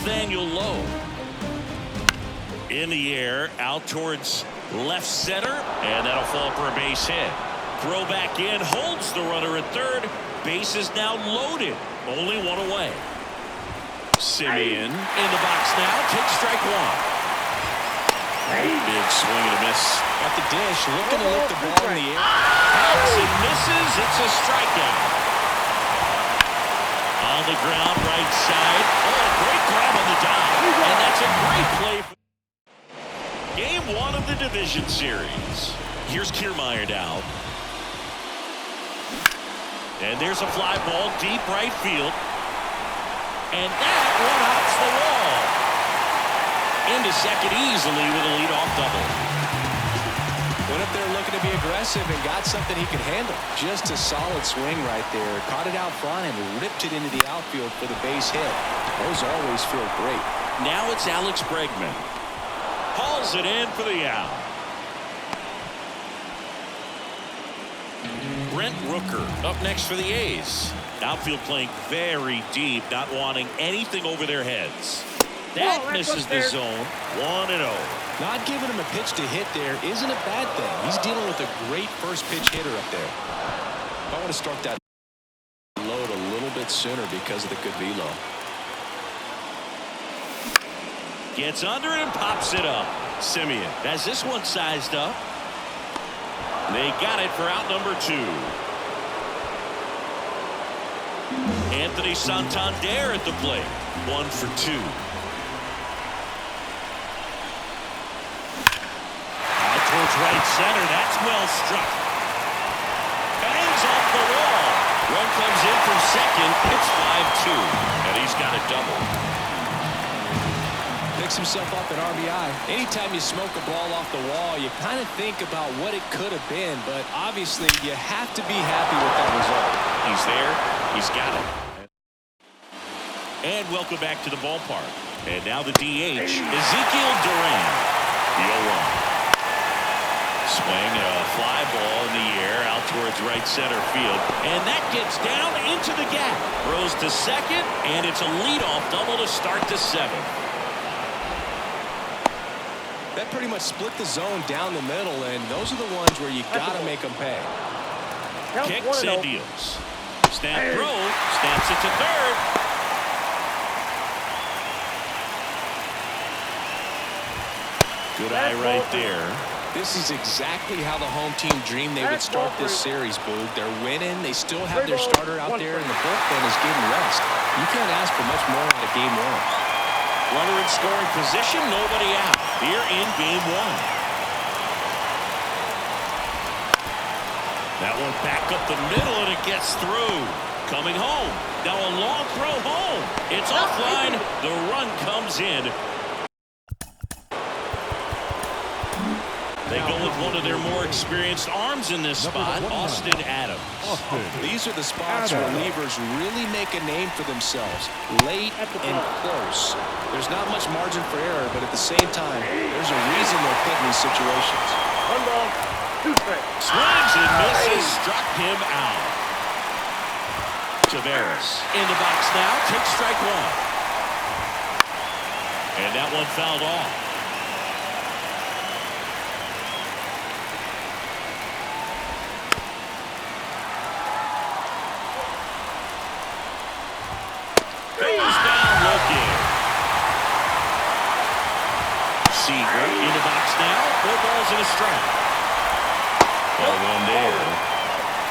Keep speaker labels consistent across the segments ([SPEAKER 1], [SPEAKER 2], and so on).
[SPEAKER 1] Nathaniel Lowe. In the air, out towards left center, and that'll fall for a base hit. Throw back in, holds the runner at third. Base is now loaded. Only one away. Simeon in the box now. Takes strike one. Big swing and a miss.
[SPEAKER 2] At the dish, looking to lift the ball in the air.
[SPEAKER 1] Pounds and misses. It's a strikeout. On the ground, right side. Oh, great grab on the dive. And that's a great play. Game one of the division series. Here's Kiermaier now. And there's a fly ball deep right field. And that one hops the wall. Into second easily with a leadoff double.
[SPEAKER 2] Went up there looking to be aggressive and got something he could handle. Just a solid swing right there. Caught it out front and ripped it into the outfield for the base hit. Those always feel great.
[SPEAKER 1] Now it's Alex Bregman. Hauls it in for the out. Brent Rooker up next for the A's. Outfield playing very deep, not wanting anything over their heads. That misses the zone. 1-0.
[SPEAKER 2] Not giving him a pitch to hit there isn't a bad thing. He's dealing with a great first pitch hitter up there. I want to start that load a little bit sooner because of the good velo.
[SPEAKER 1] Gets under it and pops it up. Simeon has this one sized up. They got it for out number 2. Anthony Santander at the plate. 1 for 2. Out towards right center. That's well struck. Bangs off the wall. Run comes in from second. It's 5-2. And he's got a double.
[SPEAKER 2] Picks himself up at RBI. Anytime you smoke a ball off the wall, you kind of think about what it could have been, but obviously you have to be happy with that result.
[SPEAKER 1] He's there. He's got it. And welcome back to the ballpark. And now the DH, Ezekiel Duran. The 0-1. Swing, a fly ball in the air out towards right center field. And that gets down into the gap. Throws to second, and it's a leadoff double to start the 7th.
[SPEAKER 2] That pretty much split the zone down the middle, and those are the ones where you got to make them pay.
[SPEAKER 1] Kicks and deals. Snap throw. Snaps it to third. Good eye right there.
[SPEAKER 2] This is exactly how the home team dreamed they would start this series, Boog. They're winning. They still have their starter out there, and the bullpen is getting rest. You can't ask for much more out of game 1.
[SPEAKER 1] Runner in scoring position, nobody out. Here in game 1. That one back up the middle, and it gets through. Coming home. Now a long throw home. It's offline. The run comes in. They go with one of their more experienced arms in this spot, Austin Adams.
[SPEAKER 2] These are the spots where relievers really make a name for themselves, late and close. There's not much margin for error, but at the same time, there's a reason they're put in these situations.
[SPEAKER 3] 1 ball, 2 strikes.
[SPEAKER 1] Swings and misses, struck him out. Taveras in the box now, takes strike 1. And that one fouled off. Goes down looking. Seager in the box now. 4 balls and a strike. 0-1 there.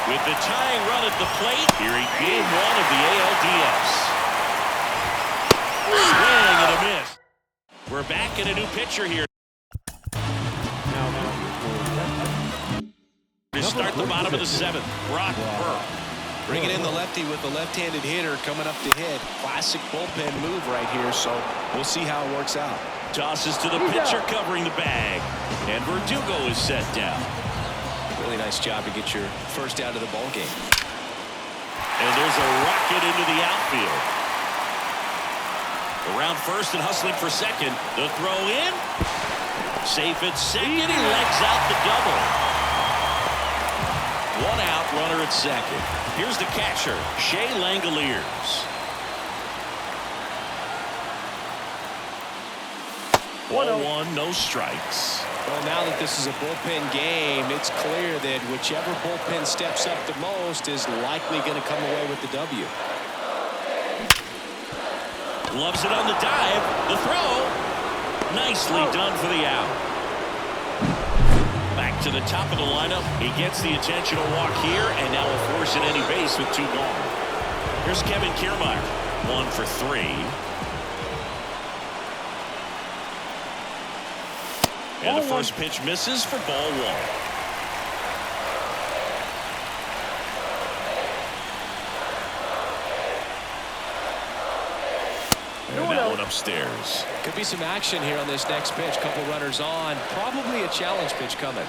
[SPEAKER 1] With the tying run at the plate, here in game 1 of the ALDS. Swing and a miss. We're back in a new pitcher here. To start the bottom of the 7th, Brock Burke.
[SPEAKER 2] Bringing in the lefty with the left-handed hitter coming up to hit. Classic bullpen move right here, so we'll see how it works out.
[SPEAKER 1] Tosses to the pitcher covering the bag. And Verdugo is set down.
[SPEAKER 2] Really nice job to get your first out of the ball game.
[SPEAKER 1] And there's a rocket into the outfield. Around first and hustling for second. The throw in. Safe at second. He legs out the double. 1 out, runner at second. Here's the catcher, Shea Langoliers. 1-1, no strikes.
[SPEAKER 2] Well, now that this is a bullpen game, it's clear that whichever bullpen steps up the most is likely going to come away with the W.
[SPEAKER 1] Loves it on the dive. The throw. Nicely done for the out. Back to the top of the lineup. He gets the intentional walk here, and now will force at any base with 2 gone. Here's Kevin Kiermaier. 1 for 3. And the first pitch misses for ball 1. And that one upstairs.
[SPEAKER 2] Could be some action here on this next pitch. Couple runners on. Probably a challenge pitch coming.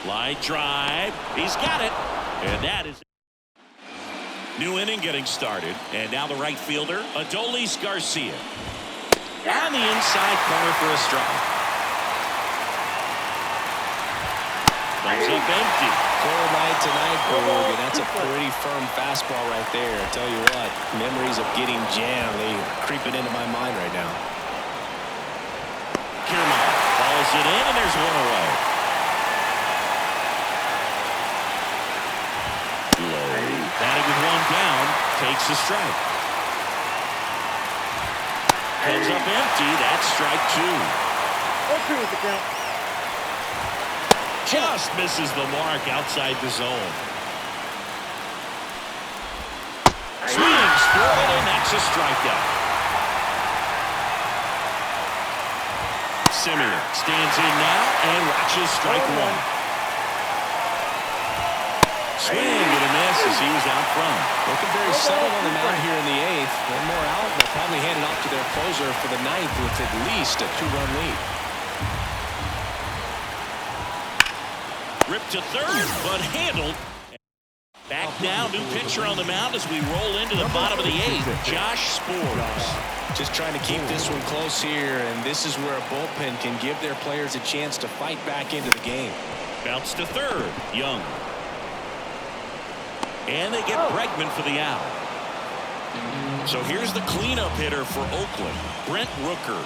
[SPEAKER 1] Line drive. He's got it. And that is new inning getting started. And now the right fielder, Adolis Garcia. On the inside corner for a strike. Comes up empty.
[SPEAKER 2] Cold night tonight, Berg, and that's a pretty firm fastball right there. I tell you what, memories of getting jammed, they are creeping into my mind right now.
[SPEAKER 1] Kiermaier balls it in, and there's one away. Low. Batting with 1 down, takes the strike. Comes up empty. That's strike 2.
[SPEAKER 3] 0-2 is the count.
[SPEAKER 1] Just misses the mark outside the zone. Swings for it, and that's a strikeout. Simeon stands in now and watches strike 1. Swing and a miss as he was out front.
[SPEAKER 2] Looking very settled on the mound here in the 8th. One more out, and they'll probably hand it off to their closer for the 9th with at least a 2-run lead.
[SPEAKER 1] Ripped to third, but handled. Back now, new pitcher on the mound as we roll into the bottom of the 8th. Josh Spores.
[SPEAKER 2] Just trying to keep this one close here, and this is where a bullpen can give their players a chance to fight back into the game.
[SPEAKER 1] Bounce to third, Young. And they get Bregman for the out. So here's the cleanup hitter for Oakland, Brent Rooker.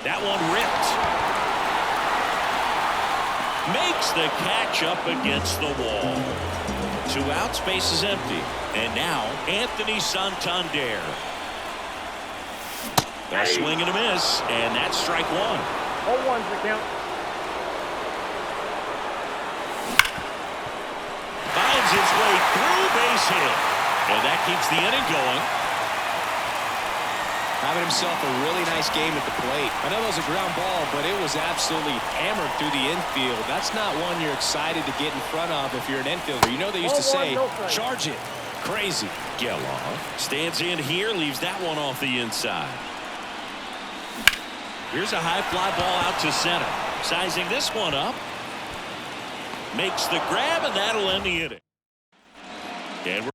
[SPEAKER 1] That one ripped. Makes the catch up against the wall. 2 outs, base is empty. And now Anthony Santander. A swing and a miss, and that's strike 1.
[SPEAKER 3] 0-1's the count.
[SPEAKER 1] Finds its way through, base hit. And that keeps the inning going.
[SPEAKER 2] Having himself a really nice game at the plate. I know that was a ground ball, but it was absolutely hammered through the infield. That's not one you're excited to get in front of if you're an infielder. You know they used to say, charge it. Crazy.
[SPEAKER 1] Geloff stands in here, leaves that one off the inside. Here's a high fly ball out to center. Sizing this one up. Makes the grab, and that'll end the inning. And we're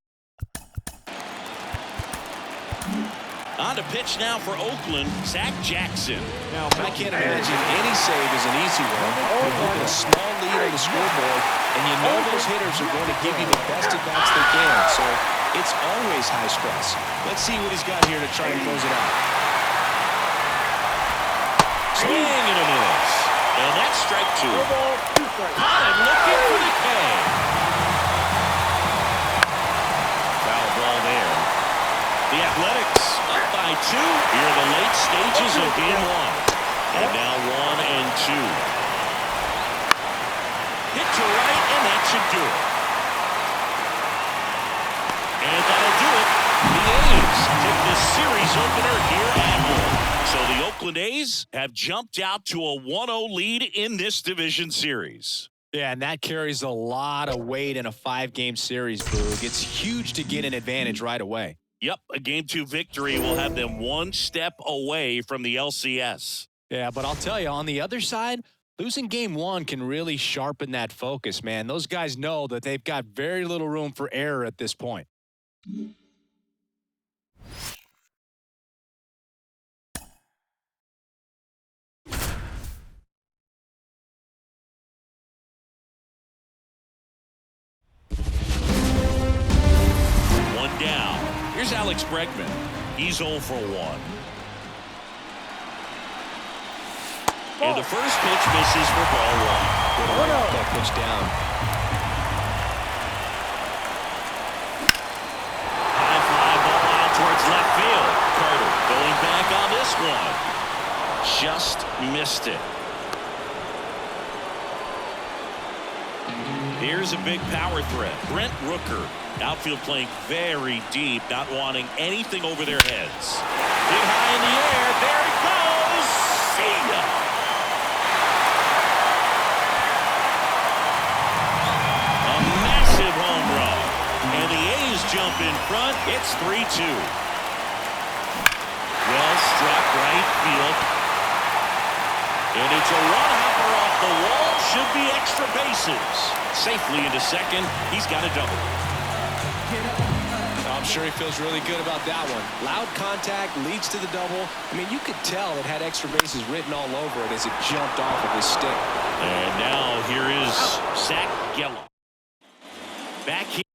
[SPEAKER 1] on to pitch now for Oakland, Zach Jackson.
[SPEAKER 2] Now, I can't imagine any save is an easy one. You're holding a small lead on the scoreboard, and you know those hitters are going to give you the best at-bats they can, so it's always high stress. Let's see what he's got here to try and close it out.
[SPEAKER 1] Swing and a miss. And that's strike 2.
[SPEAKER 3] 2 strikes.
[SPEAKER 1] I'm looking for the K. Foul ball there. The Athletics up by 2 here in the late stages of game 1. And now 1-2. Hit to right, and that should do it. And that'll do it. The A's take the series opener here at home. So the Oakland A's have jumped out to a 1-0 lead in this division series.
[SPEAKER 2] Yeah, and that carries a lot of weight in a 5-game series, Boog. It's huge to get an advantage right away.
[SPEAKER 1] Yep, a Game 2 victory will have them one step away from the LCS.
[SPEAKER 2] Yeah, but I'll tell you, on the other side, losing Game 1 can really sharpen that focus, man. Those guys know that they've got very little room for error at this point.
[SPEAKER 1] Here's Alex Bregman. He's 0 for 1. And the first pitch misses for ball 1.
[SPEAKER 2] Good to knock that pitch down.
[SPEAKER 1] High fly ball out towards left field. Carter going back on this one. Just missed it. Here's a big power threat. Brent Rooker. Outfield playing very deep, not wanting anything over their heads. Hit high in the air. There it goes. See ya. A massive home run. And the A's jump in front. It's 3-2. Well struck right field. And it's a one-hopper off the wall. Should be extra bases. Safely into second. He's got a double.
[SPEAKER 2] I'm sure he feels really good about that one. Loud contact leads to the double. I mean, you could tell it had extra bases written all over it as it jumped off of his stick.
[SPEAKER 1] And now here is Zach Gallo. Back here.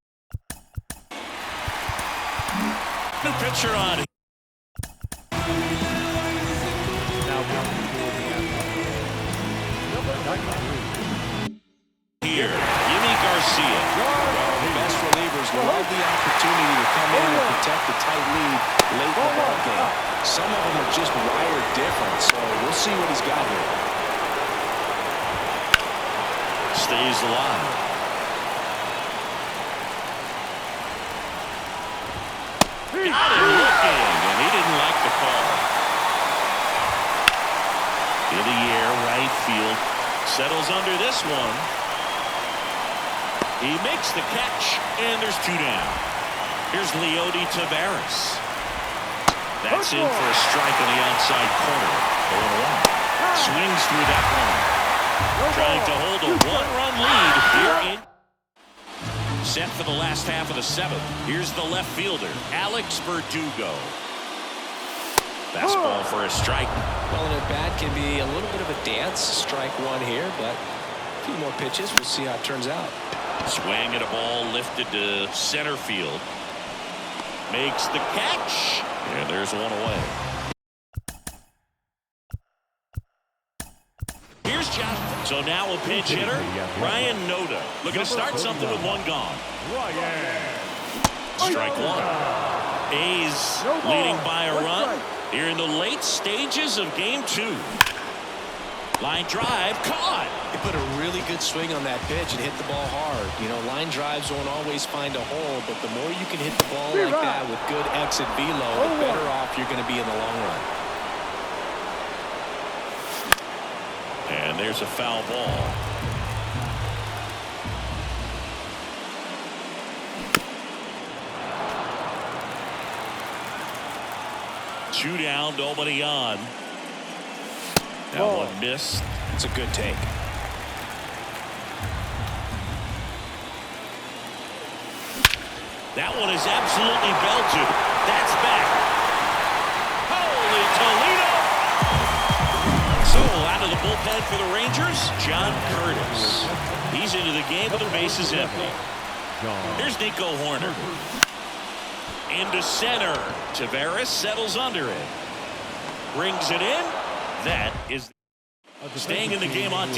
[SPEAKER 1] New pitcher on. Here, Jimmy Garcia.
[SPEAKER 2] The best relievers love the opportunity to come in and protect the tight lead late in the ball game. Some of them are just wired different, so we'll see what he's got here.
[SPEAKER 1] Stays alive. Got him looking, and he didn't like the call. In the air, right field. Settles under this one. He makes the catch, and there's 2 down. Here's Leody Taveras. That's in for a strike on the outside corner. 0-1. Swings through that one. Trying to hold a 1-run lead here in. Set for the last half of the 7th. Here's the left fielder, Alex Verdugo. Fastball for a strike.
[SPEAKER 2] Well, an at-bat can be a little bit of a dance. Strike 1 here, but a few more pitches. We'll see how it turns out.
[SPEAKER 1] Swing at a ball lifted to center field. Makes the catch. And there's one away. Here's Josh. So now a pinch hitter, Ryan Noda. Looking to start something with 1 gone. Strike 1. A's leading by a run here in the late stages of game 2. Line drive, caught.
[SPEAKER 2] He put a really good swing on that pitch and hit the ball hard. You know, line drives won't always find a hole, but the more you can hit the ball like that with good exit velo, the better off you're going to be in the long run.
[SPEAKER 1] And there's a foul ball. Two down, nobody on. That one missed.
[SPEAKER 2] It's a good take.
[SPEAKER 1] That one is absolutely belted. That's back. Holy Toledo! So out of the bullpen for the Rangers, John Curtis. He's into the game with the bases empty. Here's Nico Horner. Into center. Taveras settles under it. Brings it in. That is staying in the game on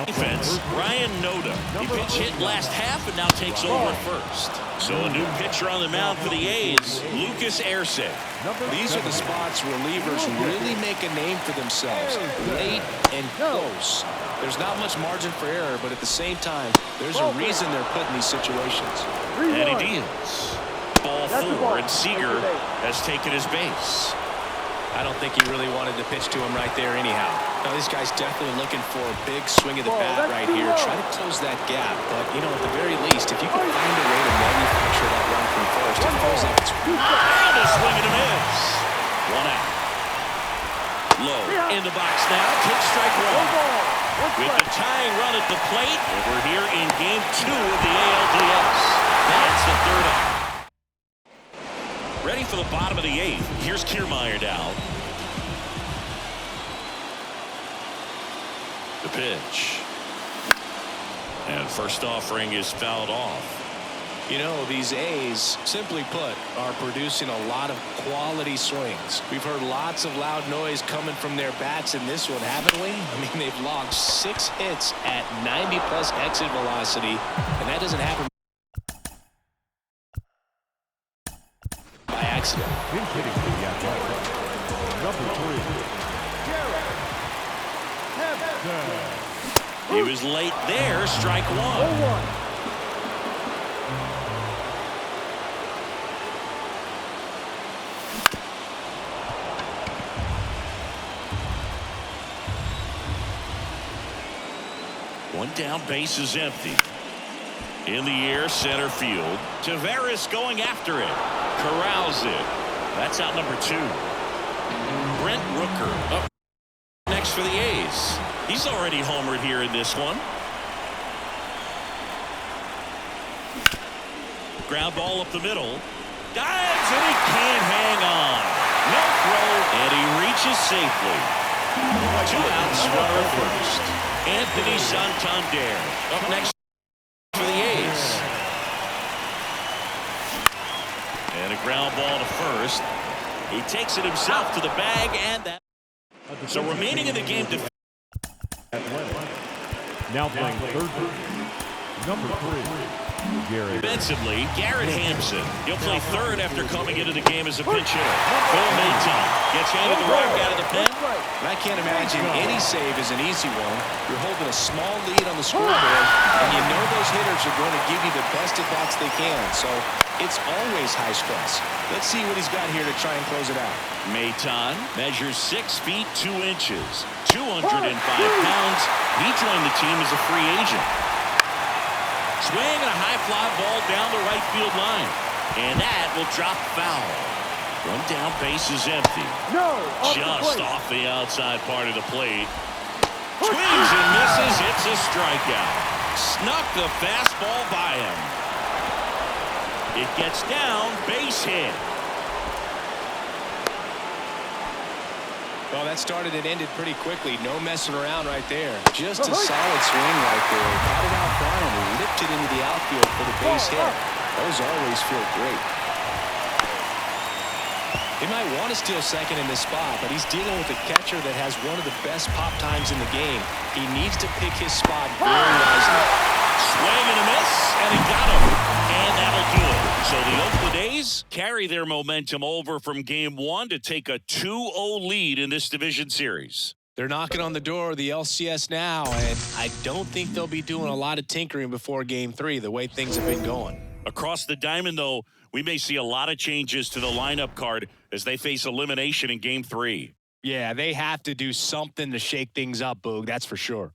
[SPEAKER 1] defense. Ryan Noda. He pitch hit last half and now takes over first. So a new pitcher on the mound for the A's, Lucas Erce.
[SPEAKER 2] These are the spots relievers really make a name for themselves. Late and close. There's not much margin for error, but at the same time, there's a reason they're put in these situations.
[SPEAKER 1] And he deals. Ball 4, and Seager has taken his base.
[SPEAKER 2] I don't think he really wanted to pitch to him right there anyhow. Now, this guy's definitely looking for a big swing of the bat right here. Try to close that gap. But, you know, at the very least, if you can find a way to manufacture that run from first, it feels like it's...
[SPEAKER 1] And a swing and a miss. 1 out. Low in the box now. Takes strike 1. With the tying run at the plate, and we're here in game 2 of the ALDS. That's the 3rd out. Ready for the bottom of the 8th. Here's Kiermaier down. The pitch. And first offering is fouled off.
[SPEAKER 2] You know, these A's, simply put, are producing a lot of quality swings. We've heard lots of loud noise coming from their bats in this one, haven't we? I mean, they've logged 6 hits at 90+ exit velocity, and that doesn't happen by accident.
[SPEAKER 4] Been hitting for the Athletics. Number 3.
[SPEAKER 1] He was late there. Strike one.
[SPEAKER 3] 0-1.
[SPEAKER 1] One down, base is empty. In the air, center field. Tavares going after it. Corrals it. That's out number 2. Brent Rooker up next for the A's. He's already homered here in this one. Ground ball up the middle. Dives and he can't hang on. No throw, and he reaches safely. 2 outs, runner first. Anthony Santander up next for the A's. And a ground ball to first. He takes it himself to the bag, and that. So remaining in the game.
[SPEAKER 4] Now playing third. Number 3.
[SPEAKER 1] Defensively, Garrett Hampson. He'll play third after coming into the game as a pinch hitter. Phil Maton gets handed the rock out of the pen.
[SPEAKER 2] And I can't imagine any save is an easy one. You're holding a small lead on the scoreboard, and you know those hitters are going to give you the best at-bats they can. So it's always high stress. Let's see what he's got here to try and close it out.
[SPEAKER 1] Maton measures 6 feet 2 inches, 205 pounds. He joined the team as a free agent. Swing and a high fly ball down the right field line. And that will drop foul. One down, base is empty.
[SPEAKER 3] No,
[SPEAKER 1] Just off the outside part of the plate. Swings and misses. It's a strikeout. Snuck the fastball by him. It gets down, base hit.
[SPEAKER 2] Well, that started and ended pretty quickly. No messing around right there. Just a solid swing right there. Caught it out front and ripped it into the outfield for the base hit. Those always feel great. He might want to steal second in this spot, but he's dealing with a catcher that has one of the best pop times in the game. He needs to pick his spot very wisely.
[SPEAKER 1] Swing and a miss, and he got him. And that'll do it. So the Oakland A's carry their momentum over from Game 1 to take a 2-0 lead in this division series.
[SPEAKER 2] They're knocking on the door of the LCS now, and I don't think they'll be doing a lot of tinkering before Game 3, the way things have been going.
[SPEAKER 1] Across the diamond, though, we may see a lot of changes to the lineup card as they face elimination in Game 3.
[SPEAKER 2] Yeah, they have to do something to shake things up, Boog, that's for sure.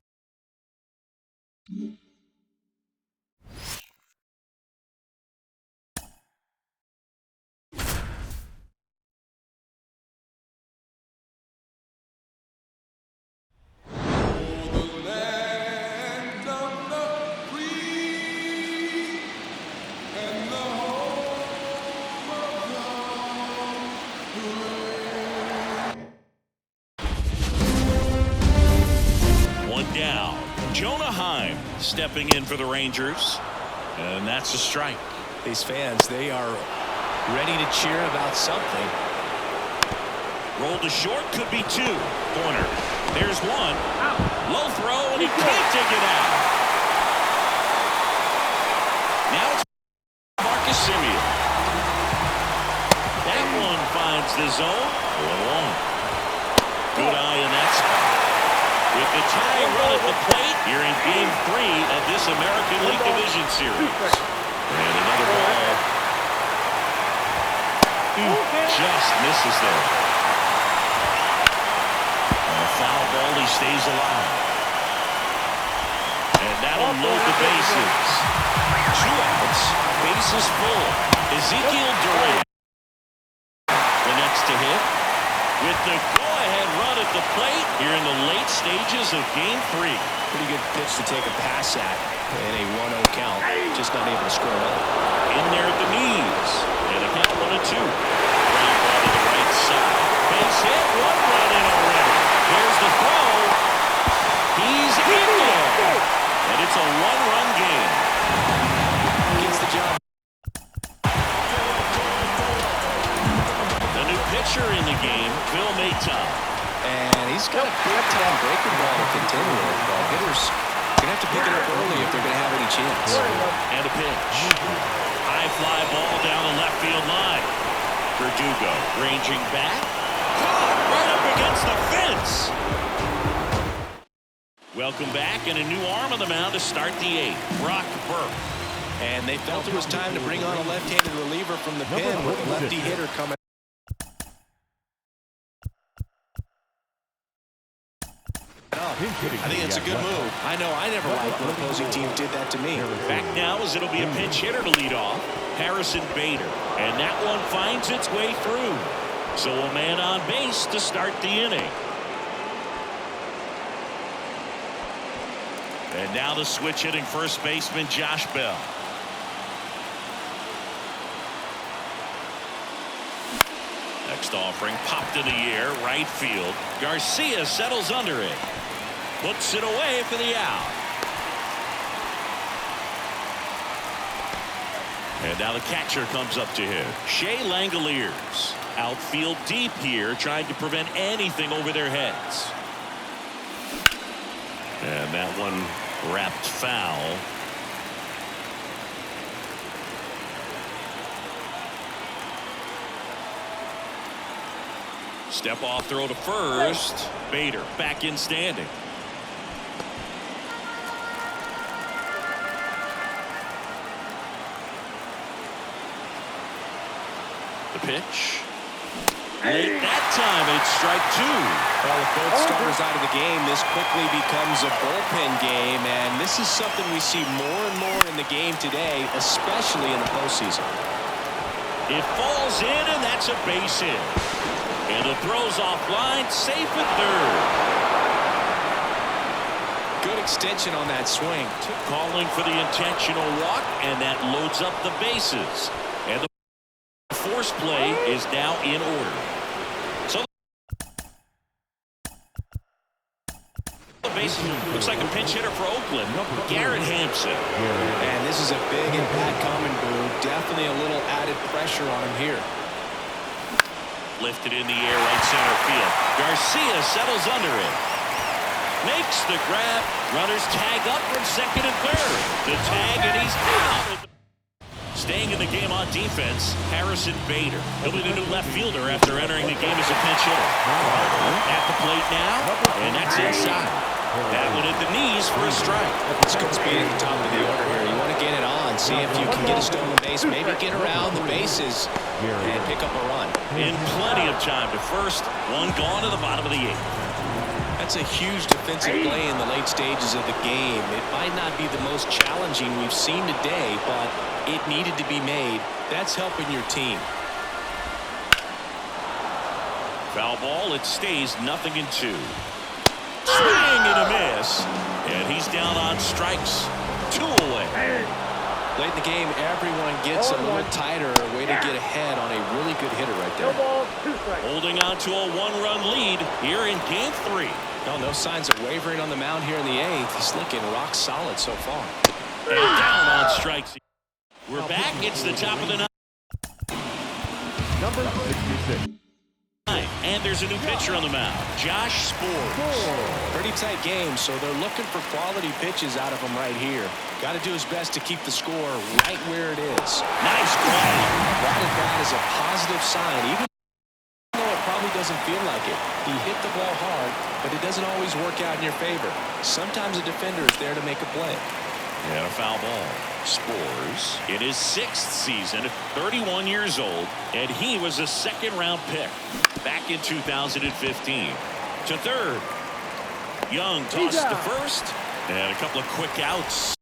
[SPEAKER 1] Stepping in for the Rangers, and that's a strike.
[SPEAKER 2] These fans, they are ready to cheer about something.
[SPEAKER 1] Roll to short, could be 2. Corner. There's 1. Low throw, and he can't take it out. Now it's Marcus Semien. That one finds the zone. 1-1. Good eye in that spot. With the tying run at the plate here in Game 3 of this American League Division Series. And another ball. Just misses there. On a foul ball, he stays alive. And that'll load the bases. 2 outs, bases full. Ezekiel Duran, the next to hit, with the go-ahead run at the plate here in the late stages of Game 3.
[SPEAKER 2] Pretty good pitch to take a pass at in a 1-0 count. Just not able to score up.
[SPEAKER 1] In there at the knees. And a count 1-2. Ground ball to the right side. Base hit. 1 run in already. There's the throw. He's in there. And it's a 1-run game.
[SPEAKER 2] Gets the job he's got a big-time breaking ball to contend with. Hitters going to have to pick it up early if they're going to have any chance.
[SPEAKER 1] And a pitch. High fly ball down the left field line. Verdugo ranging back. Caught right up against the fence. Welcome back, and a new arm on the mound to start the eighth. Brock Burke.
[SPEAKER 2] And they felt it was time to bring on a left-handed reliever from the pen with a lefty hitter coming. I think it's a good move. I know I never liked when opposing teams did that to me.
[SPEAKER 1] Back now as it'll be a pinch hitter to lead off. Harrison Bader. And that one finds its way through. So a man on base to start the inning. And now the switch hitting first baseman Josh Bell. Next offering popped in the air, right field. Garcia settles under it. Puts it away for the out. And now the catcher comes up to him. Shea Langoliers. Outfield deep here, trying to prevent anything over their heads. And that one wrapped foul. Step off throw to first. Bader back in standing. The pitch. Late that time, it's strike two.
[SPEAKER 2] Well, with both starters out of the game, this quickly becomes a bullpen game, and this is something we see more and more in the game today, especially in the postseason.
[SPEAKER 1] It falls in, and that's a base hit. And the throw's offline, safe at third.
[SPEAKER 2] Good extension on that swing.
[SPEAKER 1] Calling for the intentional walk, and that loads up the bases. And the force play is now in order. So the base looks like a pinch hitter for Oakland. Garrett Hampson.
[SPEAKER 2] And this is a big and bad coming, Boo. Definitely a little added pressure on him here.
[SPEAKER 1] Lifted in the air, right center field. Garcia settles under it. Makes the grab. Runners tag up from second and third. The tag, and he's out. Staying in the game on defense, Harrison Bader. He'll be the new left fielder after entering the game as a pinch hitter. At the plate now, and that's inside. That one at the knees for a strike.
[SPEAKER 2] It's good speed at the top of the order here. You want to get it on, see if you can get a stolen base, maybe get around the bases and pick up a run.
[SPEAKER 1] In plenty of time to first, one gone to the bottom of the eighth.
[SPEAKER 2] That's a huge defensive play in the late stages of the game. It might not be the most challenging we've seen today, but it needed to be made. That's helping your team.
[SPEAKER 1] Foul ball, it stays 0-2. Swing and a miss. And he's down on strikes. 2 away.
[SPEAKER 2] Late in the game, everyone gets a little tighter. A way to get ahead on a really good hitter right there.
[SPEAKER 1] Holding on to a 1-run lead here in game 3.
[SPEAKER 2] No signs of wavering on the mound here in the 8th. He's looking rock solid so far.
[SPEAKER 1] And down on strikes. We're back. It's the top of the 9th.
[SPEAKER 4] Number 66.
[SPEAKER 1] And there's a new pitcher on the mound, Josh Sports.
[SPEAKER 2] Pretty tight game, so they're looking for quality pitches out of him right here. Got to do his best to keep the score right where it is.
[SPEAKER 1] Nice grab.
[SPEAKER 2] That at bat is a positive sign, even though it probably doesn't feel like it. He hit the ball hard, but it doesn't always work out in your favor. Sometimes a defender is there to make a play.
[SPEAKER 1] And a foul ball. Spores in his 6th season, 31 years old, and he was a 2nd-round pick back in 2015. To third. Young tossed to first, and a couple of quick outs.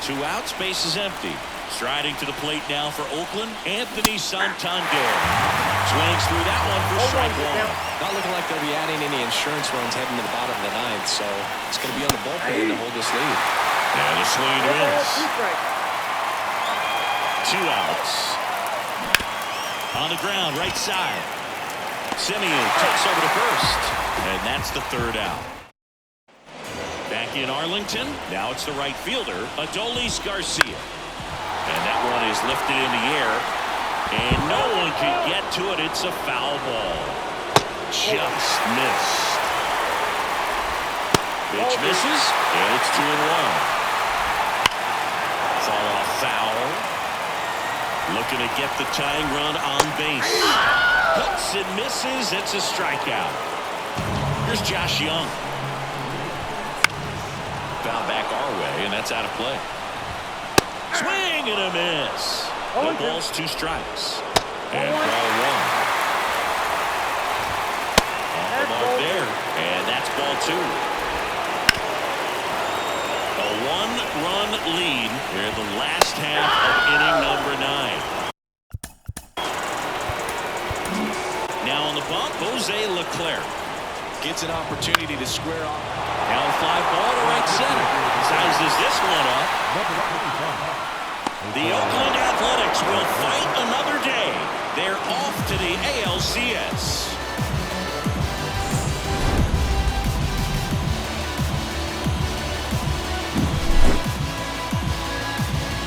[SPEAKER 1] 2 outs, base is empty. Striding to the plate now for Oakland, Anthony Santander. Swings through that one for strike 1.
[SPEAKER 2] Not looking like they'll be adding any insurance runs heading to the bottom of the 9th, so it's going to be on the bullpen to hold this lead.
[SPEAKER 1] And a swing and a miss. 2 outs. On the ground, right side. Simeon takes over to first. And that's the 3rd out. Back in Arlington. Now it's the right fielder, Adolis Garcia. And that one is lifted in the air. And no one can get to it. It's a foul ball. Just missed. Pitch misses, and it's 2-1. Fall off foul. Looking to get the tying run on base. Hits and misses. It's a strikeout. Here's Josh Young. Foul back our way, and that's out of play. Swing and a miss. No balls, 2 strikes. And ball 1. Off the mark there, and that's ball 2. A 1-run lead here in the last half of inning number 9. Now on the bump, Jose Leclerc
[SPEAKER 2] Gets an opportunity to square off.
[SPEAKER 1] now a fly ball to right center. Sizes this one up. The Oakland Athletics will fight another day. They're off to the ALCS.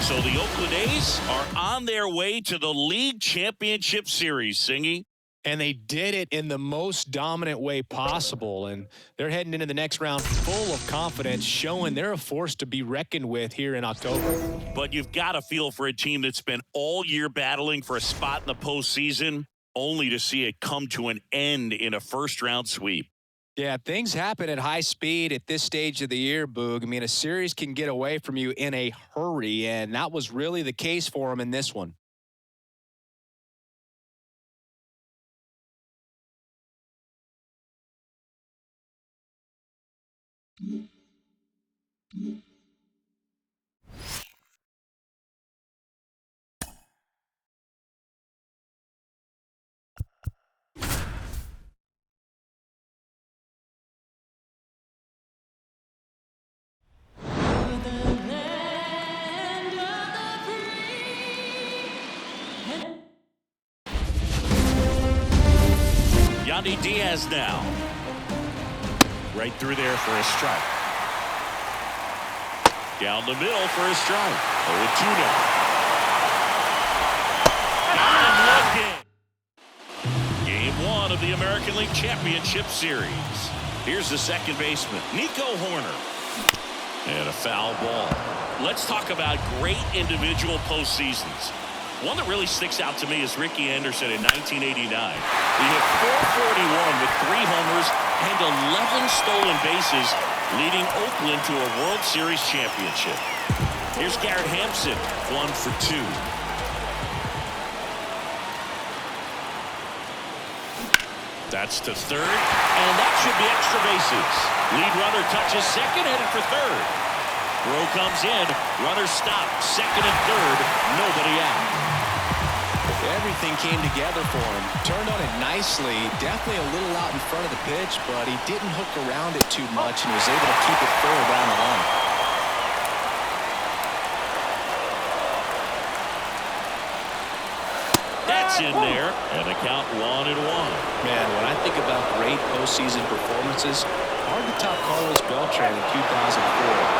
[SPEAKER 1] So the Oakland A's are on their way to the League Championship Series, Singy.
[SPEAKER 2] And they did it in the most dominant way possible. And they're heading into the next round full of confidence, showing they're a force to be reckoned with here in October.
[SPEAKER 1] But you've got to feel for a team that's been all year battling for a spot in the postseason, only to see it come to an end in a first-round sweep.
[SPEAKER 2] Yeah, things happen at high speed at this stage of the year, Boog. I mean, a series can get away from you in a hurry, and that was really the case for them in this one.
[SPEAKER 1] Yandy Diaz now. Right through there for a strike. Down the middle for a strike. 0-2 now. Got him looking. Game 1 of the American League Championship Series. Here's the second baseman, Nico Horner. And a foul ball. Let's talk about great individual postseasons. One that really sticks out to me is Ricky Anderson in 1989. He hit .441 with 3 homers and 11 stolen bases, leading Oakland to a World Series championship. Here's Garrett Hampson, 1 for 2. That's to third, and that should be extra bases. Lead runner touches second, headed for third. Throw comes in, runner stopped, second and third, nobody out.
[SPEAKER 2] Everything came together for him. Turned on it nicely. Definitely a little out in front of the pitch, but he didn't hook around it too much and was able to keep it fair down the line.
[SPEAKER 1] That's in there, and the count 1-1.
[SPEAKER 2] Man, when I think about great postseason performances, hard to top Carlos Beltran in 2004.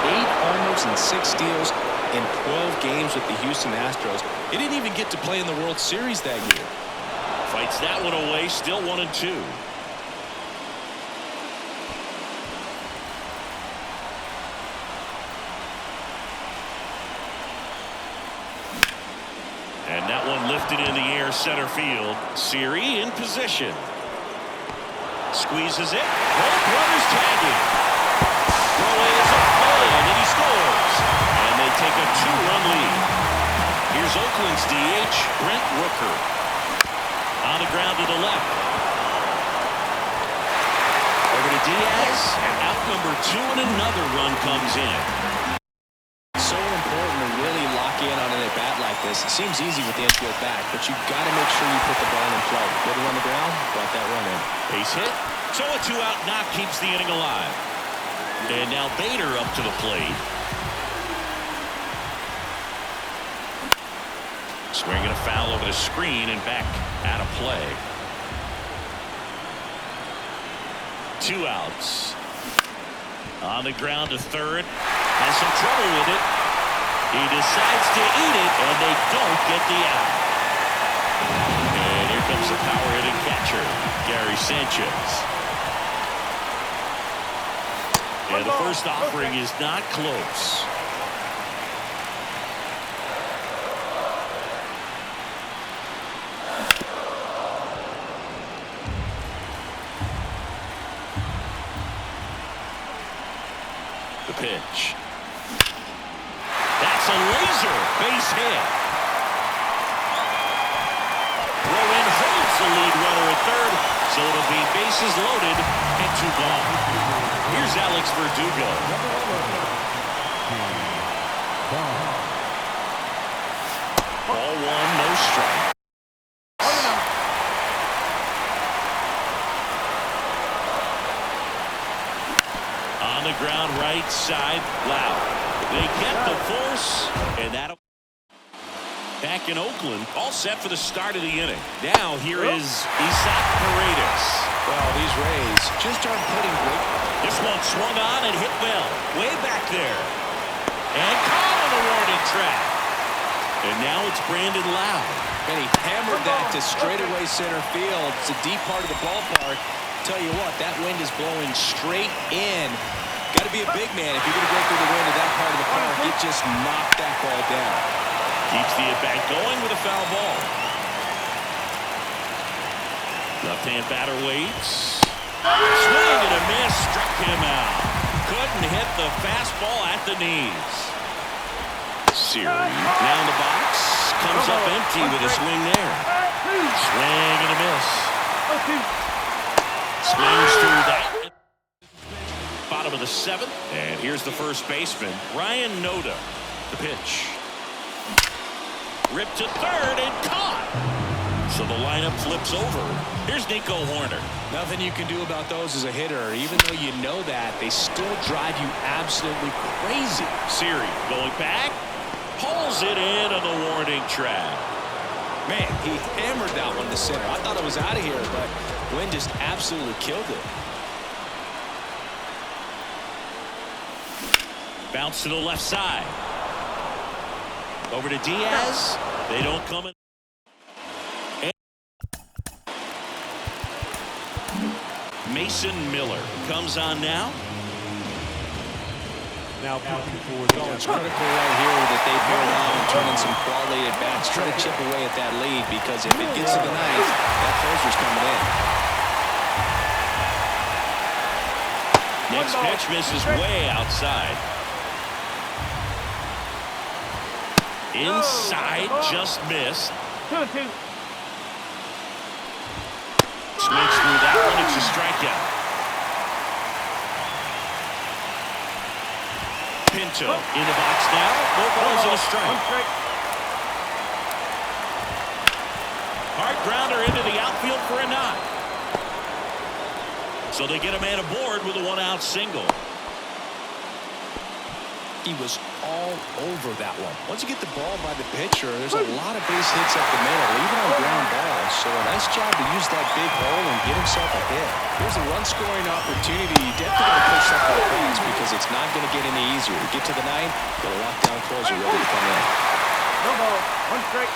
[SPEAKER 2] 8 homers and 6 steals in 12 games with the Houston Astros. He didn't even get to play in the World Series that year.
[SPEAKER 1] Fights that one away, still 1-2. And that one lifted in the air, center field. Siri in position. Squeezes it. Both runners tagging. Throw is up, and he scores. And they take a 2-run lead. Here's Oakland's DH, Brent Rooker. On the ground to the left. Over to Diaz. Out number 2, and another run comes in.
[SPEAKER 2] So important to really lock in on an at-bat like this. It seems easy with the infield back, but you've got to make sure you put the ball in play. Put it on the ground, brought that run in.
[SPEAKER 1] Base hit. So a 2-out knock keeps the inning alive. And now Bader up to the plate. Swinging a foul over the screen and back out of play. 2 outs. On the ground to third. Has some trouble with it. He decides to eat it, and they don't get the out. And here comes the power hitting catcher, Gary Sanchez. And the first offering is not close. The pitch. That's a laser base hit. Throw in holds the lead runner at third, so it'll be bases loaded and 2 gone. Here's Alex Verdugo. Ball 1, no strike. On the ground, right side, loud. They get the force, and that'll. Back in Oakland, all set for the start of the inning. Now here is Isaac Paredes.
[SPEAKER 2] Well, these Rays just aren't putting great.
[SPEAKER 1] This one swung on and hit well, way back there. And caught on the warning track. And now it's Brandon Lowe.
[SPEAKER 2] And he hammered that to straightaway center field. It's a deep part of the ballpark. Tell you what, that wind is blowing straight in. Got to be a big man if you're going to go through the wind of that part of the park. It just knocked that ball down.
[SPEAKER 1] Keeps the at-bat going with a foul ball. Left-hand batter waits. Swing and a miss. Struck him out. Couldn't hit the fastball at the knees. Siri now in the box. Comes up empty with a swing there. Swing and a miss. Swings through that. Bottom of the 7th. And here's the first baseman, Ryan Noda. The pitch. Ripped to third and caught. So the lineup flips over. Here's Nico Horner.
[SPEAKER 2] Nothing you can do about those as a hitter. Even though you know that, they still drive you absolutely crazy.
[SPEAKER 1] Siri going back. Pulls it in on the warning track.
[SPEAKER 2] Man, he hammered that one to center. I thought it was out of here, but wind just absolutely killed it.
[SPEAKER 1] Bounce to the left side. Over to Diaz. They don't come in. Mason Miller comes on now.
[SPEAKER 4] Now
[SPEAKER 2] It's critical right here that they bear down and turn in some quality at bats. Try to chip away at that lead, because if it gets to the 9th, that closer's coming in.
[SPEAKER 1] Next pitch misses way outside. Inside, just missed.
[SPEAKER 3] 2-2.
[SPEAKER 1] Swings through that one. It's a strikeout. Pinto in the box now. 4 balls and a strike. Hard grounder into the outfield for a knock. So they get a man aboard with a 1-out single.
[SPEAKER 2] He was all over that one. Once you get the ball by the pitcher, there's a lot of base hits up the middle, even on ground balls. So a nice job to use that big hole and get himself a hit. Here's a run-scoring opportunity. You definitely got to push up the fans, because it's not going to get any easier. To get to the 9th, got a lockdown closer ready to come in.
[SPEAKER 3] No ball. 1 strike.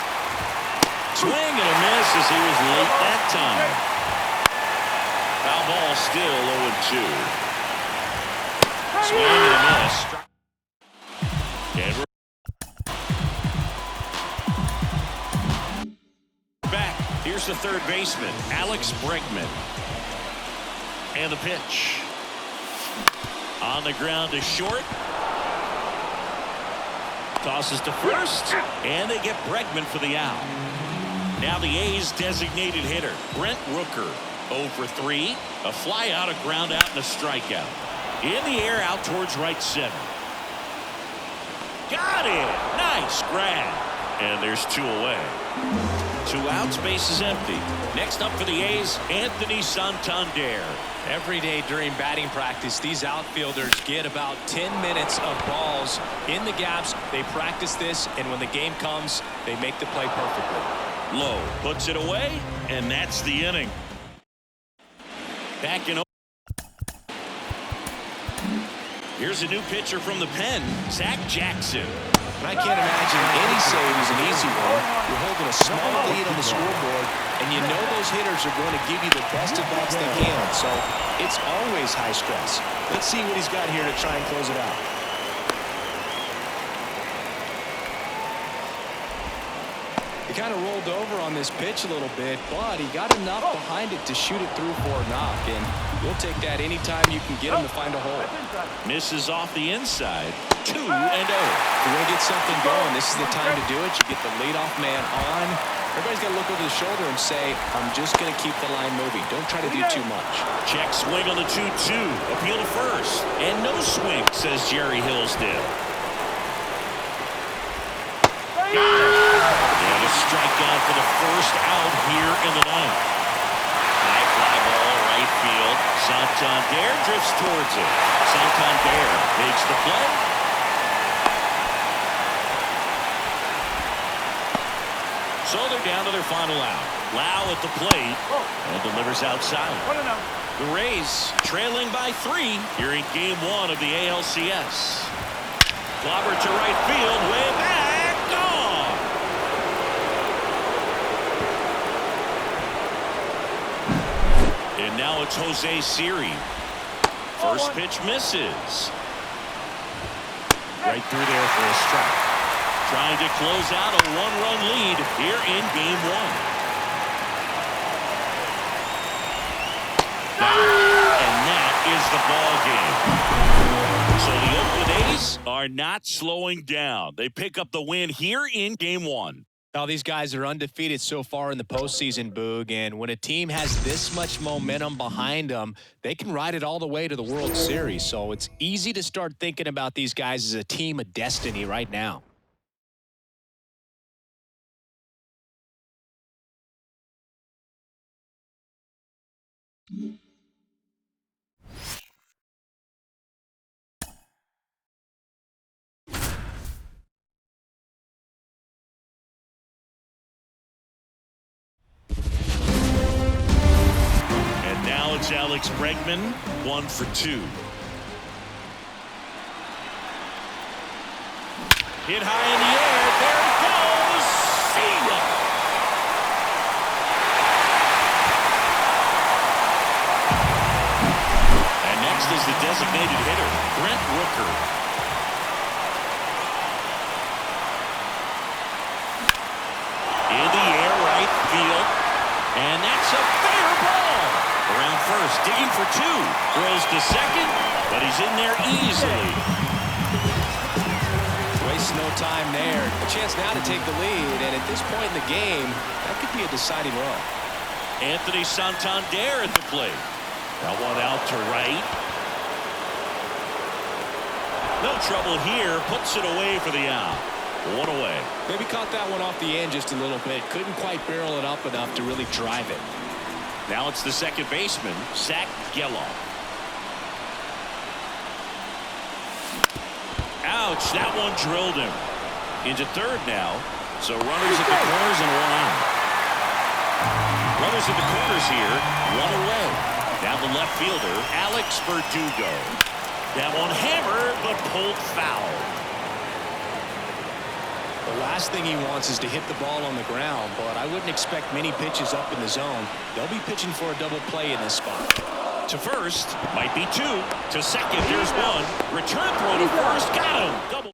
[SPEAKER 1] Swing and a miss as he was late that time. Foul ball still 0-2. Swing and a miss. And back. Here's the third baseman, Alex Bregman. And the pitch. On the ground to short. Tosses to first. And they get Bregman for the out. Now the A's designated hitter, Brent Rooker. 0 for 3. A fly out, a ground out, and a strikeout. In the air, out towards right center. Got it! Nice grab. And there's 2 away. 2 outs, base is empty. Next up for the A's, Anthony Santander.
[SPEAKER 2] Every day during batting practice, these outfielders get about 10 minutes of balls in the gaps. They practice this, and when the game comes, they make the play perfectly.
[SPEAKER 1] Lowe puts it away, and that's the inning. Back in. Here's a new pitcher from the pen, Zach Jackson.
[SPEAKER 2] And I can't imagine any save is an easy one. You're holding a small lead on the scoreboard, And you know those hitters are going to give you the best at bats they can, so it's always high stress. Let's see what he's got here to try and close it out. He kind of rolled over on this pitch a little bit, but he got enough behind it to shoot it through for a knock, and you'll take that anytime you can get him to find a hole.
[SPEAKER 1] Misses off the inside. 2-0.
[SPEAKER 2] If you want to get something going, this is the time to do it. You get the leadoff man on. Everybody's got to look over the shoulder and say, I'm just going to keep the line moving. Don't try to do too much.
[SPEAKER 1] Check swing on the 2-2. Appeal to first. And no swing, says Jerry Hillsdale. Got it. And a strikeout for the first out here in the ninth. High fly ball, right field. Santander drifts towards it. Santander makes the play. So they're down to their final out. Lau at the plate and delivers outside. The Rays trailing by 3 here in Game 1 of the ALCS. Clobber to right field, way back, gone. And now it's Jose Siri. First pitch misses. Right through there for a strike. Trying to close out a 1-run lead here in Game 1. And that is the ball game. So the Oakland A's are not slowing down. They pick up the win here in Game 1.
[SPEAKER 2] Now, these guys are undefeated so far in the postseason, Boog, and when a team has this much momentum behind them, they can ride it all the way to the World Series. So it's easy to start thinking about these guys as a team of destiny right now.
[SPEAKER 1] And now it's Alex Bregman, 1 for 2. Hit high in the air. There it goes. See ya. And next is the designated hitter, Brent Rooker. In the air, right field. And that's a fair ball. Around first, digging for 2. Throws to second, but he's in there easily.
[SPEAKER 2] Wastes no time there. A chance now to take the lead, and at this point in the game, that could be a deciding run.
[SPEAKER 1] Anthony Santander at the plate. That one out to right. No trouble here. Puts it away for the out. 1 away.
[SPEAKER 2] Maybe caught that one off the end just a little bit. Couldn't quite barrel it up enough to really drive it.
[SPEAKER 1] Now it's the second baseman, Zach Geloff. Ouch, that one drilled him. Into third now. So runners at the corners and 1 out. Runners at the corners here, 1 away. Now the left fielder, Alex Verdugo. That one hammered, but pulled foul.
[SPEAKER 2] The last thing he wants is to hit the ball on the ground, but I wouldn't expect many pitches up in the zone. They'll be pitching for a double play in this spot.
[SPEAKER 1] To first, might be 2. To second, there's 1. Return throw to first, got him. Double.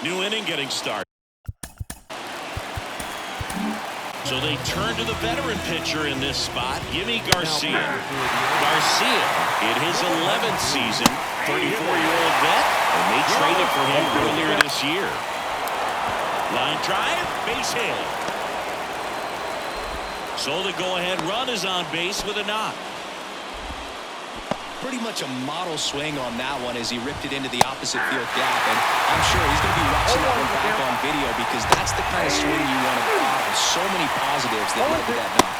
[SPEAKER 1] New inning getting started. So they turn to the veteran pitcher in this spot, Yimi Garcia. Garcia, in his 11th season, 34-year-old vet, and they traded for him earlier this year. Line drive, base hit. So the go-ahead run is on base with a knock.
[SPEAKER 2] Pretty much a model swing on that one as he ripped it into the opposite field gap, and I'm sure he's going to be watching that one back on video because that's the kind of swing you want to have with so many positives that led to that knock.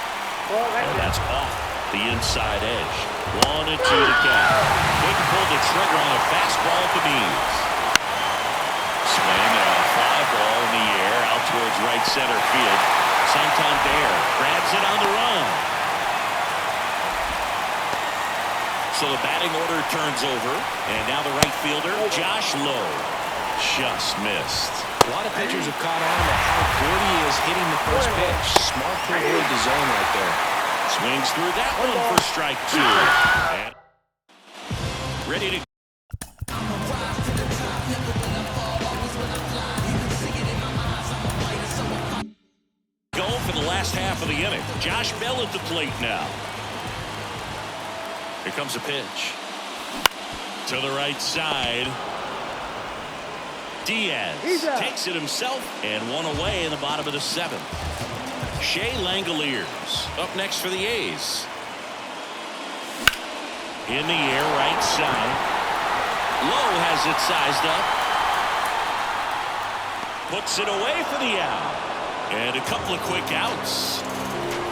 [SPEAKER 1] And that's off the inside edge. 1-2 to count. Couldn't pull the trigger on a fastball at the knees. Swing and a fly ball in the air out towards right center field. Santander grabs it on the run. So the batting order turns over, and now the right fielder, Josh Lowe. Just missed.
[SPEAKER 2] A lot of pitchers have caught on to how good he is hitting the first pitch. Smart to avoid the zone right there.
[SPEAKER 1] Swings through that one for strike 2. And ready to go for the last half of the inning. Josh Bell at the plate now. Here comes a pitch. To the right side. Diaz takes it himself and one away in the bottom of the 7th. Shea Langoliers up next for the A's. In the air, right side. Lowe has it sized up. Puts it away for the out. And a couple of quick outs.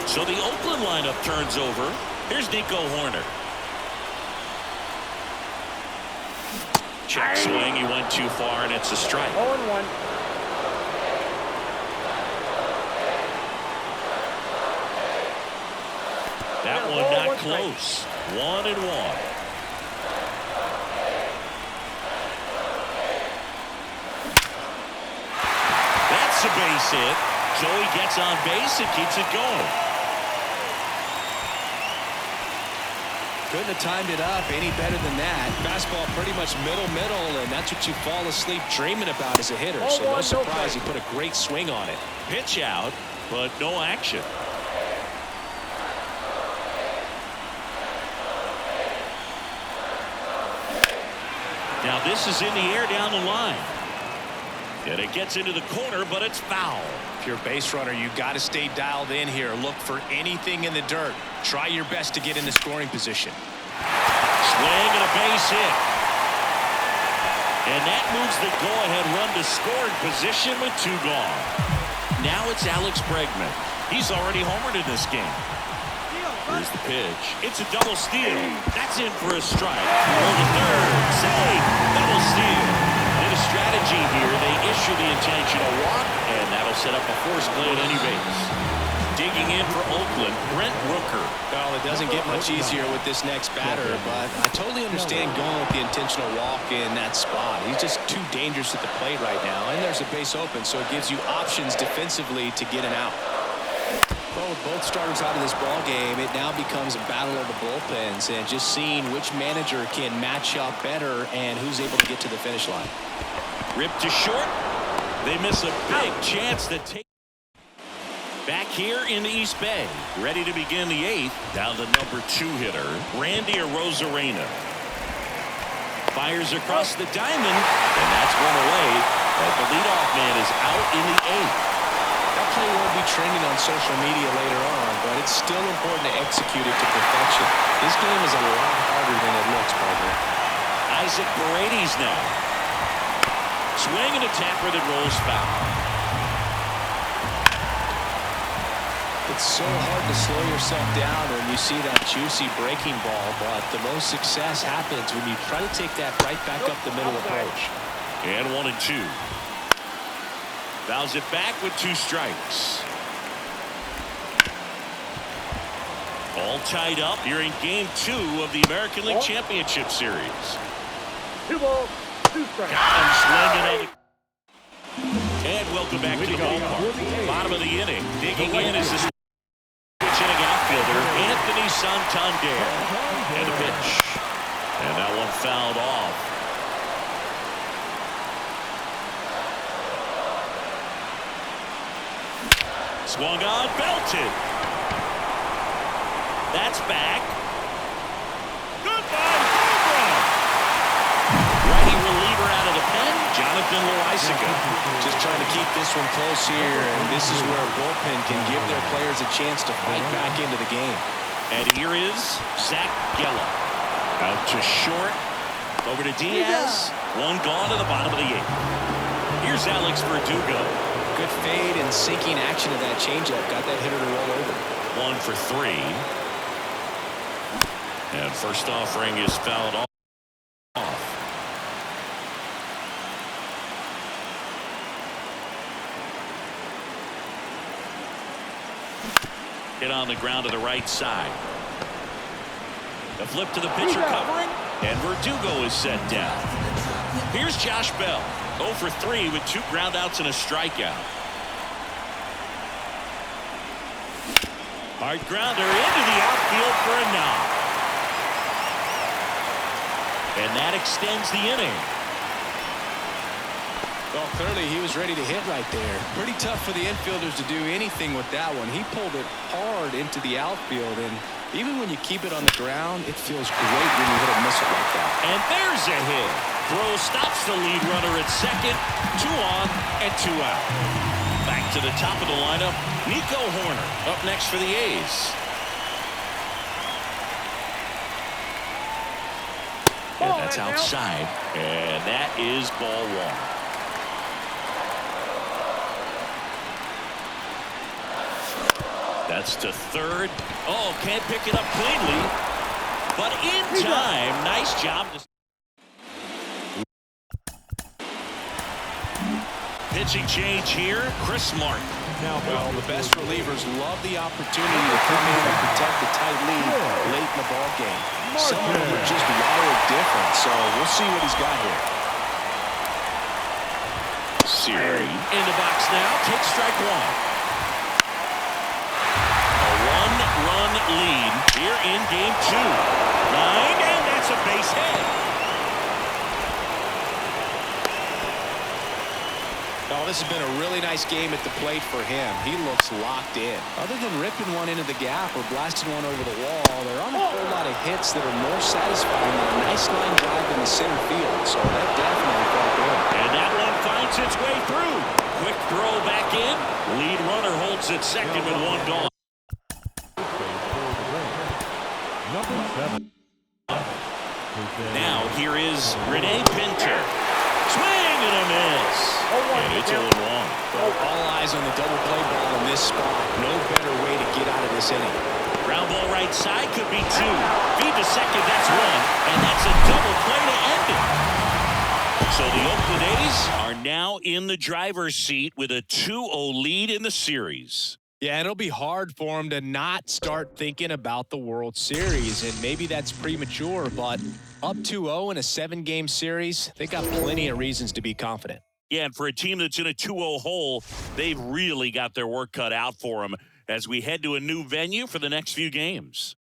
[SPEAKER 1] So the Oakland lineup turns over. Here's Nico Horner. Check swing. He went too far, and it's a strike.
[SPEAKER 3] 0-1.
[SPEAKER 1] That one not close. 1-1. That's a base hit. Joey gets on base and keeps it going.
[SPEAKER 2] Couldn't have timed it up any better than that. Fastball pretty much middle, and that's what you fall asleep dreaming about as a hitter. So no surprise he put a great swing on it.
[SPEAKER 1] Pitch out, but no action. Now this is in the air down the line. And it gets into the corner, but it's foul.
[SPEAKER 2] If you're a base runner, you got to stay dialed in here. Look for anything in the dirt. Try your best to get in the scoring position.
[SPEAKER 1] Swing and a base hit. And that moves the go-ahead run to scoring position with 2 gone. Now it's Alex Bregman. He's already homered in this game. Here's the pitch. It's a double steal. That's in for a strike. Roll to third. Save. Double steal. And a strategy here. They issue the intentional walk, and that'll set up a force play at any base. Digging in for Oakland, Brent Rooker.
[SPEAKER 2] Well, it doesn't get much easier with this next batter, but I totally understand going with the intentional walk in that spot. He's just too dangerous at the plate right now, and there's a base open, so it gives you options defensively to get an out. Well, with both starters out of this ball game, it now becomes a battle of the bullpens and just seeing which manager can match up better and who's able to get to the finish line.
[SPEAKER 1] Ripped to short. They miss a big chance to take. Back here in the East Bay, ready to begin the 8th. Down the number 2 hitter, Randy Arozarena. Fires across the diamond, and that's one away. But the leadoff man is out in the 8th.
[SPEAKER 2] That play won't be trending on social media later on, but it's still important to execute it to perfection. This game is a lot harder than it looks, partner.
[SPEAKER 1] Isaac Paredes now. Swing and a tapper that rolls foul.
[SPEAKER 2] It's so hard to slow yourself down when you see that juicy breaking ball, but the most success happens when you try to take that right back up the middle approach.
[SPEAKER 1] And 1-2. Fouls it back with 2 strikes. All tied up here in Game 2 of the American League Championship Series.
[SPEAKER 3] 2 balls, 2 strikes.
[SPEAKER 1] I'm swinging on the. And welcome back to the ballpark. Bottom of the inning. Digging in is this pitching outfielder, Anthony Santander. And the pitch. And that one fouled off. Swung on, belted. That's back. Goodbye, home run. Righty reliever out of the pen, Jonathan Loaisiga.
[SPEAKER 2] Just trying to keep this one close here, and this is where a bullpen can give their players a chance to fight back into the game.
[SPEAKER 1] And here is Zach Gallo. Out to short. Over to Diaz. One gone to the bottom of the 8th. Here's Alex Verdugo.
[SPEAKER 2] Good fade and sinking action of that changeup. Got that hitter to roll over.
[SPEAKER 1] 1 for 3. And first offering is fouled off. Hit on the ground to the right side. The flip to the pitcher covering, and Verdugo is set down. Here's Josh Bell, 0 for 3 with 2 groundouts and a strikeout. Hard grounder into the outfield for a knock. And that extends the inning.
[SPEAKER 2] Well, clearly he was ready to hit right there. Pretty tough for the infielders to do anything with that one. He pulled it hard into the outfield, and even when you keep it on the ground, it feels great when you hit a missile like that.
[SPEAKER 1] And there's a hit. Throw stops the lead runner at second. 2 on and 2 out. Back to the top of the lineup, Nico Horner up next for the A's. And that's outside, and that is ball 1. That's to third. Oh, can't pick it up cleanly, but in time. Nice job. Pitching change here, Chris Martin.
[SPEAKER 2] Now, well, the best relievers love the opportunity to come in and protect the tight lead late in the ball game. Some of them are just wired different, so we'll see what he's got here.
[SPEAKER 1] Siri in the box now, takes strike 1. A 1-run lead here in game 2. 9, and that's a base hit.
[SPEAKER 2] Oh, this has been a really nice game at the plate for him. He looks locked in. Other than ripping one into the gap or blasting one over the wall, there aren't a whole lot of hits that are more satisfying than a nice line drive in the center field. So that definitely felt good.
[SPEAKER 1] And that one finds its way through. Quick throw back in. Lead runner holds at second with 1 gone.
[SPEAKER 4] Number 7.
[SPEAKER 1] Now here is Rene Pinter. Swing and a miss. And it's 0-1.
[SPEAKER 2] All eyes on the double play ball in this spot. No better way to get out of this inning.
[SPEAKER 1] Ground ball right side could be 2. Feed to second, that's 1. And that's a double play to end it. So the Oakland A's are now in the driver's seat with a 2-0 lead in the series.
[SPEAKER 2] Yeah, it'll be hard for him to not start thinking about the World Series, and maybe that's premature, but up 2-0 in a 7-game series, they got plenty of reasons to be confident.
[SPEAKER 1] Yeah, and for a team that's in a 2-0 hole, they've really got their work cut out for them as we head to a new venue for the next few games.